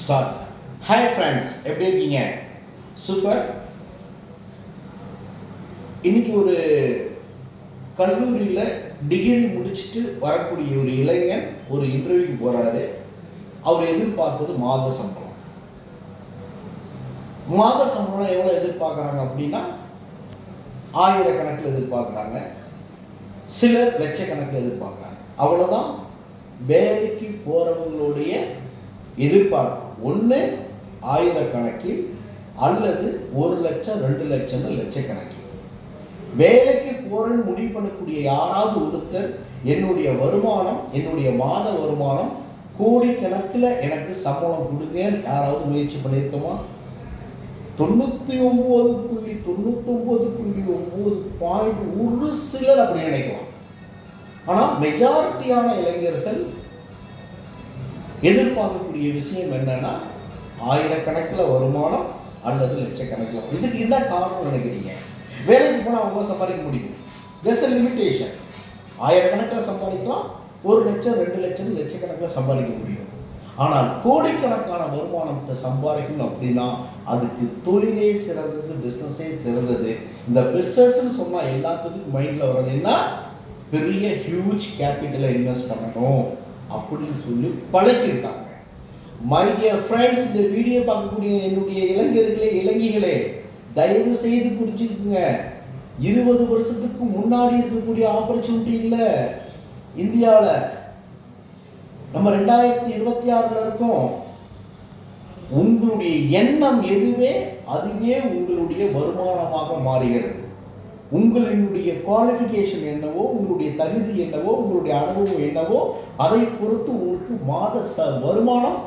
Start. Hi friends, எப்படி இருக்கீங்க? Super. இன்னைக்கு ஒரு கல்லூரியில் டிகிரி முடிச்சுட்டு வரக்கூடிய ஒரு இளைஞன் ஒரு இன்டர்வியூக்கு போகிறாரு. அவர் எதிர்பார்த்தது மாத சம்பளம். மாத சம்பளம் எவ்வளோ எதிர்பார்க்குறாங்க அப்படின்னா ஆயிரக்கணக்கில் எதிர்பார்க்குறாங்க, சிலர் லட்சக்கணக்கில் எதிர்பார்க்குறாங்க. அவ்வளோதான் வேலைக்கு போகிறவங்களுடைய எதிர்பார்ப்பு. ஒன்று ஆயிரக்கணக்கில் அல்லது 1 லட்சம் 2 லட்சம்னு லட்சக்கணக்கில். வேலைக்கு போகிறேன்னு முடிவு பண்ணக்கூடிய யாராவது ஒருத்தர் என்னுடைய வருமானம், என்னுடைய மாத வருமானம் கோடிக்கணக்கில் எனக்கு சம்பளம் கொடுங்கன்னு யாராவது முயற்சி பண்ணியிருக்கோமா? 99.99.9 ஒரு சிலர் அப்படி நினைக்கலாம். ஆனால் மெஜாரிட்டியான இளைஞர்கள் எதிர்பார்க்கக்கூடிய விஷயம் என்னன்னா ஆயிரக்கணக்கில் வருமானம் அல்லது லட்சக்கணக்கில். இதுக்கு என்ன காரணம் நினைக்கிறீங்க? வேலைக்கு போனால் அவங்க சம்பாதிக்க முடியும். there's a limitation. ஆயிரக்கணக்கில் சம்பாதிக்கலாம், 1 லட்சம் 2 லட்சம் லட்சக்கணக்கில் சம்பாதிக்க முடியும். ஆனால் கோடிக்கணக்கான வருமானத்தை சம்பாதிக்கணும் அப்படின்னா அதுக்கு தொழிலே சிறந்தது, பிஸ்னஸே சிறந்தது. இந்த பிஸ்னஸ்ன்னு சொன்னால் எல்லாத்துக்கும் மைண்டில் வர்றது என்ன? பெரிய ஹியூஜ் கேபிட்டலை இன்வெஸ்ட் பண்ணணும் அப்படின்னு சொல்லி பழக்கியிருக்காங்க. மை டியர் ஃப்ரெண்ட்ஸ், இந்த வீடியோ பார்க்கக்கூடிய என்னுடைய இளைஞர்களே, இளைஞர்களே, தயவு செய்து புரிஞ்சுக்குங்க. 20 வருஷத்துக்கு முன்னாடி இருக்கக்கூடிய ஆப்பர்ச்சுனிட்டி இல்லை இந்தியாவில். நம்ம 2026 இருக்கோம். உங்களுடைய எண்ணம் எதுவே அதுவே உங்களுடைய வருமானமாக மாறுகிறது. உங்களுடைய குவாலிஃபிகேஷன் என்னவோ, உங்களுடைய தகுதி என்னவோ, உங்களுடைய அனுபவம் என்னவோ அதை பொறுத்து உங்களுக்கு மாத வருமானம்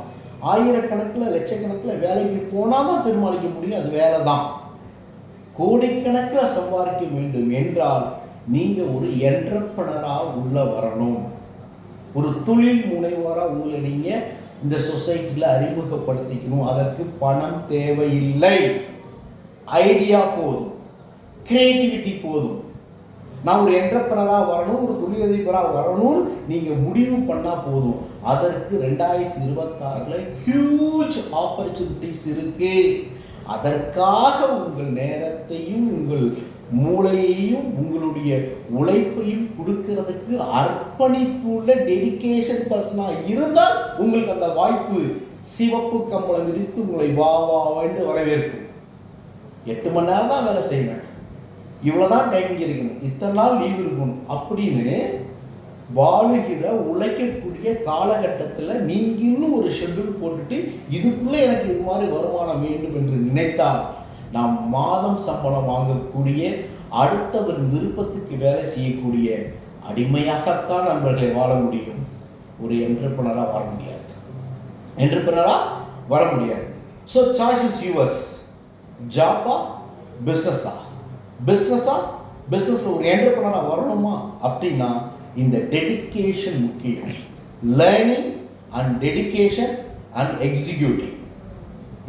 ஆயிரக்கணக்கில் லட்சக்கணக்கில் வேலைக்கு போனால் தான் தீர்மானிக்க முடியும். அது வேலை தான். கோடிக்கணக்கில் சம்பாதிக்க வேண்டும் என்றால் நீங்கள் ஒரு என்டர்பிரனராக உள்ள வரணும். ஒரு தொழில் முனைவோராக உங்களை நீங்கள் இந்த சொசைட்டியில் அறிமுகப்படுத்திக்கணும். அதற்கு பணம் தேவையில்லை, ஐடியா போதும், கிரியேட்டிவிட்டி போதும். நான் ஒரு என்டர்பிரனராக வரணும், ஒரு தொழிலதிபராக வரணும்னு நீங்கள் முடிவு பண்ணால் போதும். அதற்கு 2026 ஹியூஜ் ஆப்பர்ச்சுனிட்டிஸ் இருக்கு. அதற்காக உங்கள் நேரத்தையும் உங்கள் மூளையையும் உங்களுடைய உழைப்பையும் கொடுக்கறதுக்கு அர்ப்பணிப்புள்ள டெடிகேஷன் பர்சனாக இருந்தால் உங்களுக்கு அந்த வாய்ப்பு சிவப்பு கம்பளம் விரித்து உங்களை வா என்று வரவேற்கும். 8 மணி நேரம் தான் வேலை செய்வேன், இவ்வளோதான் டைமிங் இருக்கணும், இத்தனை நாள் லீவ் இருக்கணும் அப்படின்னு வாழுகிற உழைக்கக்கூடிய காலகட்டத்தில் நீங்கள் இன்னும் ஒரு ஷெட்யூல் போட்டுட்டு இதுக்குள்ளே எனக்கு இது மாதிரி வருமானம் வேண்டும் என்று நினைத்தால் நாம் மாதம் சம்பளம் வாங்கக்கூடிய, அடுத்தவரின் விருப்பத்துக்கு வேலை செய்யக்கூடிய அடிமையாகத்தான் நண்பர்களை வாழ முடியும். ஒரு என்டர்பிரனராக வர முடியாது, என்டர்பிரனராக வர முடியாது. So choice is yours. ஜாப்பா பிஸ்னஸா? பிஸ்னஸில் ஒரு என்டர்பிரனராக வரணுமா அப்படின்னா இந்த டெடிகேஷன் முக்கியம். Learning and dedication and executing,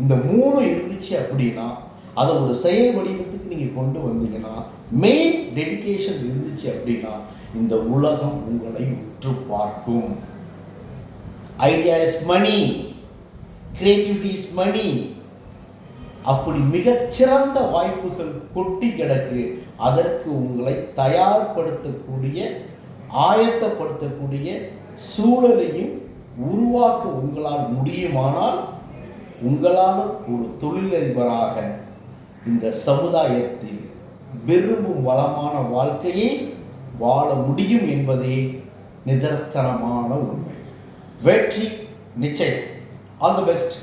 இந்த 3 இருந்துச்சு அப்படின்னா அதை ஒரு செயல் வடிவத்துக்கு நீங்கள் கொண்டு வந்தீங்கன்னா, மெயின் டெடிகேஷன் இருந்துச்சு அப்படின்னா இந்த உலகம் உங்களை உற்று பார்க்கும். Idea is money, creativity is money. அப்படி மிகச்சிறந்த வாய்ப்புகள் கொட்டி கிடக்கு. அதற்கு உங்களை தயார்படுத்தக்கூடிய, ஆயத்தப்படுத்தக்கூடிய சூழலையும் உருவாக்க உங்களால் முடியுமானால் உங்களால் ஒரு தொழிலதிபராக இந்த சமுதாயத்தில் விரும்பும் வளமான வாழ்க்கையை வாழ முடியும் என்பதே நிதர்சனமான உண்மை. வெற்றி நிச்சயம். All the best.